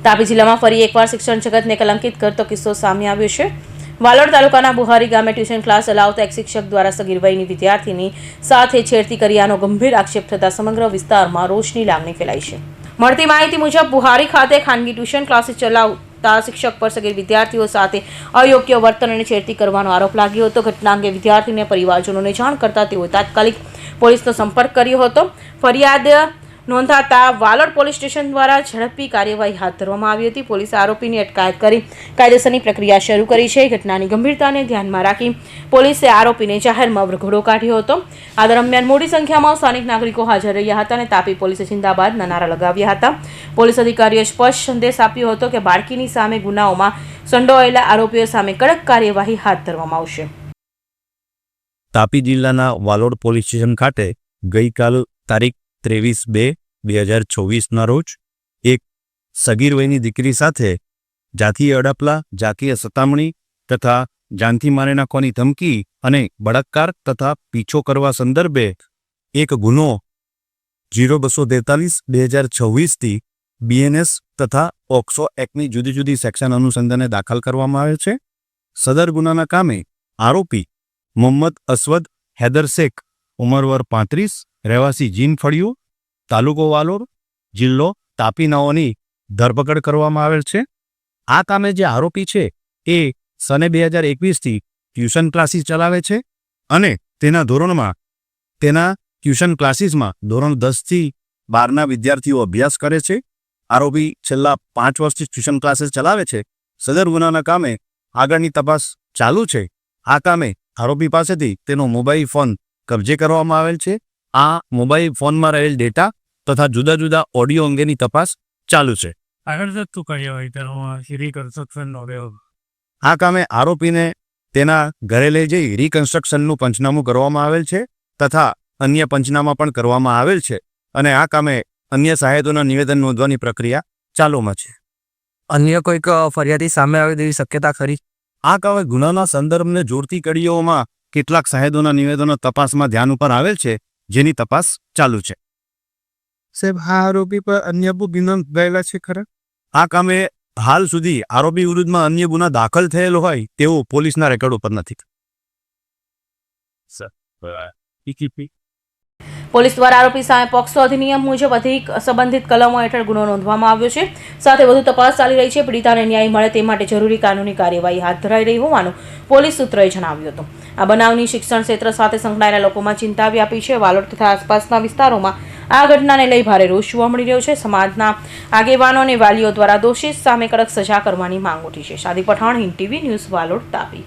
તાપી જિલ્લામાં ફરી એકવાર શિક્ષણ જગતને કલંકિત કરતો કિસ્સો સામે આવ્યો છે। વાલોડ તાલુકાના બુહારી ગામે ટ્યુશન ક્લાસ ચલાવતા એક શિક્ષક દ્વારા સગીર વયની વિદ્યાર્થીની સાથે છેડતી કર્યાનો ગંભીર આક્ષેપ થતા સમગ્ર વિસ્તારમાં રોષની લાગણી ફેલાઈ છે। મળતી માહિતી મુજબ બુહારી ખાતે ખાનગી ટ્યુશન ક્લાસીસ ચલાવતા શિક્ષક પર સગીર વિદ્યાર્થીઓ સાથે અયોગ્ય વર્તન અને છેડતી કરવાનો આરોપ લાગ્યો હતો। ઘટના અંગે વિદ્યાર્થીને પરિવારજનોને જાણ કરતા તેઓએ તાત્કાલિક પોલીસનો સંપર્ક કર્યો હતો। ફરિયાદ નોંધાતા વાલોડ પોલીસ સ્ટેશન દ્વારા ઝડપી કાર્યવાહી હાથ ધરવામાં આવી હતી। પોલીસે આરોપીની અટકાયત કરી કાયદેસરની પ્રક્રિયા શરૂ કરી છે। ઘટનાની ગંભીરતાને ધ્યાનમાં રાખી પોલીસે આરોપીને જાહેરમાં વરઘોડો કાઢ્યો હતો। આ દરમિયાન મોટી સંખ્યામાં સ્થાનિક નાગરિકો હાજર રહ્યા હતા અને તાપી પોલીસે જિંદાબાદના નારા લગાવ્યા હતા। પોલીસ અધિકારીઓએ સ્પષ્ટ સંદેશ આપ્યો હતો કે બાળકીની સામે ગુનાઓમાં સંડોવાયેલા આરોપીઓ સામે કડક કાર્યવાહી હાથ ધરવામાં આવશે। તાપી જિલ્લાના વાલોડ પોલીસ સ્ટેશન ખાતે ગઈકાલ તારીખ 23/2/2024ના રોજ એક સગીર વયની દીકરી સાથે જાતીય અડપલા, જાતીય સતામણી તથા જાનથી મારી નાખવાની ધમકી અને બળાત્કાર તથા પીછો કરવા સંદર્ભે એક ગુનો 0243/2026થી BNS તથા પોક્સો એક્ટની જુદી જુદી સેક્શન અનુસંધાને દાખલ કરવામાં આવે છે। સદર ગુનાના કામે આરોપી મોહમ્મદ અસવદ હૈદર શેખ, ઉંમર વર્ષ 35, રહેવાસી જીન ફળિયું, તાલુકો વાલોડ, જિલ્લો તાપી નાઓની ધરપકડ કરવામાં આવેલ છે। આ કામે જે આરોપી છે એ સને 2021થી ટ્યુશન ક્લાસીસ ચલાવે છે અને તેના ટ્યુશન ક્લાસીસમાં ધોરણ 10થી 12ના વિદ્યાર્થીઓ અભ્યાસ કરે છે। આરોપી છેલ્લા 5 વર્ષથી ટ્યુશન ક્લાસીસ ચલાવે છે। સદર ગુનાના કામે આગળની તપાસ ચાલુ છે। આ કામે આરોપી પાસેથી તેનો મોબાઈલ ફોન કબજે કરવામાં આવેલ છે। આ મોબાઈલ ફોનમાં રહેલ ડેટા તથા જુદા જુદા ઓડિયો અંગેની તપાસ ચાલુ છે। આ કામે આરોપીને તેના ઘરે લઈ જઈ રિકન્સ્ટ્રક્શનનું પંચનામું કરવામાં આવેલ છે તથા અન્ય પંચનામા પણ કરવામાં આવેલ છે અને આ કામે અન્ય સહાયતોના નિવેદન નોંધવાની પ્રક્રિયા ચાલુમાં છે। અન્ય કોઈક ફરિયાદી સામે આવે તેવી શક્યતા ખરી? આ કામે ગુનાના સંદર્ભને જોડતી કડીઓમાં કેટલાક સાહેદોના નિવેદનો તપાસમાં ધ્યાન ઉપર આવેલ છે, જેની તપાસ ચાલુ છે। સાહેબ, આ આરોપી પર અન્ય ગુના ગયેલા છે ખરા? આ કામે હાલ સુધી આરોપી વિરુદ્ધમાં અન્ય ગુના દાખલ થયેલો હોય તેવું પોલીસના રેકોર્ડ ઉપર નથી। પોલીસ દ્વારા આરોપી સામે પોક્સો અધિનિયમ મુજબ અધિક સંબંધિત કલમો હેઠળ ગુનો નોંધવામાં આવ્યો છે। સાથે વધુ તપાસ ચાલી રહી છે। પીડિતાને ન્યાય મળે તે માટે જરૂરી કાનૂની કાર્યવાહી હાથ ધરાઈ રહી હોવાનું પોલીસ સૂત્રોએ જણાવ્યું હતું। આ બનાવની શિક્ષણ ક્ષેત્ર સાથે સંકળાયેલા લોકોમાં ચિંતા વ્યાપી છે। વાલોડ તથા આસપાસના વિસ્તારોમાં આ ઘટનાને લઈ ભારે રોષ જોવા મળી રહ્યો છે। સમાજના આગેવાનો અને વાલીઓ દ્વારા દોષિત સામે કડક સજા કરવાની માંગ ઉઠી છે। શાદી પઠાણ, હિન્દ ટીવી ન્યૂઝ, વાલોડ, તાપી।